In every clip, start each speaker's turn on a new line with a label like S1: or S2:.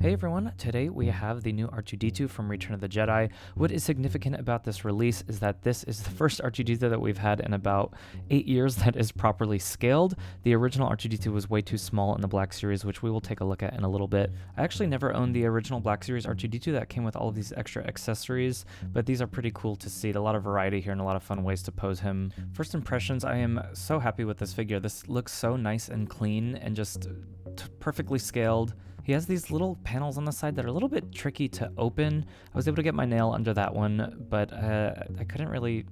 S1: Hey everyone, today we have the new R2-D2 from Return of the Jedi. What is significant about this release is that this is the first R2-D2 that we've had in about 8 years that is properly scaled. The original R2-D2 was way too small in the Black Series, which we will take a look at in a little bit. I actually never owned the original Black Series R2-D2 that came with all of these extra accessories, but these are pretty cool to see. A lot of variety here and a lot of fun ways to pose him. First impressions, I am so happy with this figure. This looks so nice and clean and just perfectly scaled. He has these little panels on the side that are a little bit tricky to open. I was able to get my nail under that one, but I couldn't really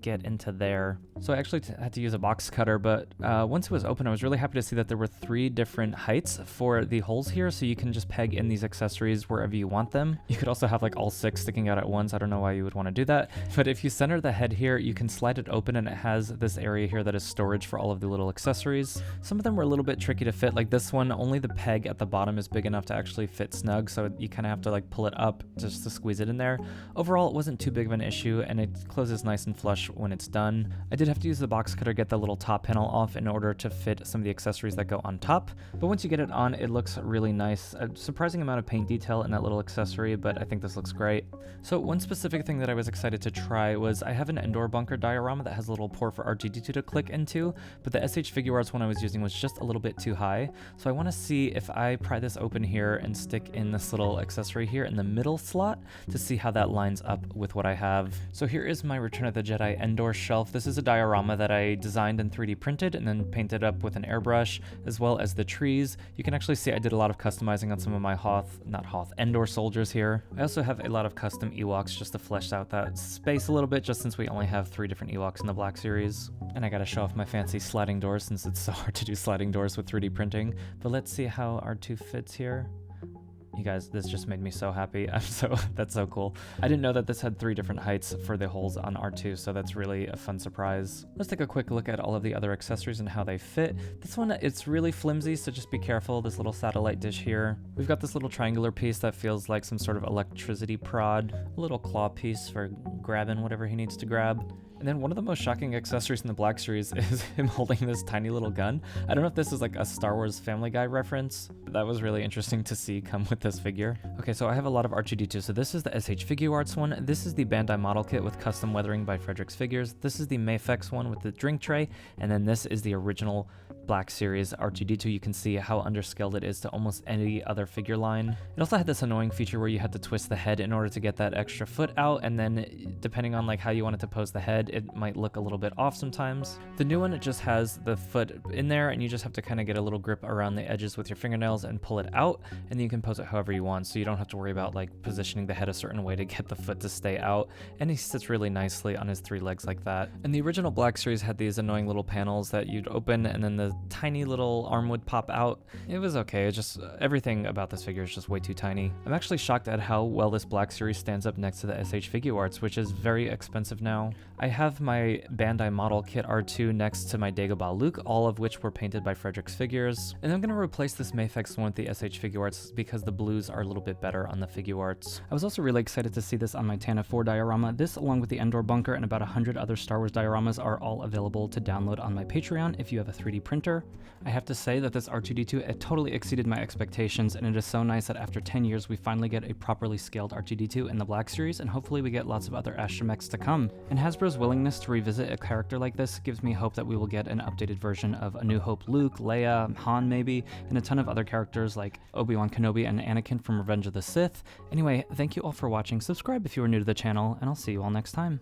S1: get into there. So I actually had to use a box cutter, but once it was open, I was really happy to see that there were 3 different heights for the holes here, so you can just peg in these accessories wherever you want them. You could also have like all 6 sticking out at once. I don't know why you would want to do that, but if you center the head here, you can slide it open and it has this area here that is storage for all of the little accessories. Some of them were a little bit tricky to fit, like this one, only the peg at the bottom is big enough to actually fit snug, so you kind of have to like pull it up just to squeeze it in there. Overall, it wasn't too big of an issue and it closes nice and flush when it's done. I did have to use the box cutter to get the little top panel off in order to fit some of the accessories that go on top, but once you get it on, it looks really nice. A surprising amount of paint detail in that little accessory, but I think this looks great. So one specific thing that I was excited to try was I have an Endor bunker diorama that has a little port for R2-D2 to click into, but the SH Figuarts one I was using was just a little bit too high, so I want to see if I pry this open here and stick in this little accessory here in the middle slot to see how that lines up with what I have. So here is my Return of the Jedi Endor shelf. This is a diorama that I designed and 3D printed and then painted up with an airbrush, as well as the trees. You can actually see I did a lot of customizing on some of my Endor soldiers here. I also have a lot of custom Ewoks just to flesh out that space a little bit, just since we only have 3 different Ewoks in the Black Series. And I gotta show off my fancy sliding doors since it's so hard to do sliding doors with 3D printing. But let's see how R2 fits here. You guys, this just made me so happy. That's so cool. I didn't know that this had 3 different heights for the holes on R2, so that's really a fun surprise. Let's take a quick look at all of the other accessories and how they fit. This one, it's really flimsy, so just be careful. This little satellite dish here. We've got this little triangular piece that feels like some sort of electricity prod. A little claw piece for grabbing whatever he needs to grab. And then one of the most shocking accessories in the Black Series is him holding this tiny little gun. I don't know if this is like a Star Wars Family Guy reference, but that was really interesting to see come with this figure. Okay, so I have a lot of R2-D2. So this is the SH Figuarts one. This is the Bandai model kit with custom weathering by Fredericks Figures. This is the Mayfex one with the drink tray. And then this is the original Black Series R2-D2. You can see how underscaled it is to almost any other figure line. It also had this annoying feature where you had to twist the head in order to get that extra foot out, and then depending on like how you wanted to pose the head, it might look a little bit off sometimes. The new one, it just has the foot in there and you just have to kind of get a little grip around the edges with your fingernails and pull it out, and then you can pose it however you want, so you don't have to worry about like positioning the head a certain way to get the foot to stay out, and he sits really nicely on his 3 legs like that. And the original Black Series had these annoying little panels that you'd open and then the tiny little arm would pop out. It was okay, it's just everything about this figure is just way too tiny. I'm actually shocked at how well this Black Series stands up next to the SH Figuarts, which is very expensive now. I have my Bandai model kit R2 next to my Dagobah Luke, all of which were painted by Fredericks Figures. And I'm going to replace this Mayfex one with the SH Figuarts because the blues are a little bit better on the Figuarts. I was also really excited to see this on my Tana 4 diorama. This, along with the Endor bunker and about 100 other Star Wars dioramas, are all available to download on my Patreon if you have a 3D printer. I have to say that this R2-D2 it totally exceeded my expectations, and it is so nice that after 10 years we finally get a properly scaled R2-D2 in the Black Series, and hopefully we get lots of other astromechs to come. And Hasbro's willingness to revisit a character like this gives me hope that we will get an updated version of A New Hope Luke, Leia, Han maybe, and a ton of other characters like Obi-Wan Kenobi and Anakin from Revenge of the Sith. Anyway, thank you all for watching. Subscribe if you are new to the channel, and I'll see you all next time.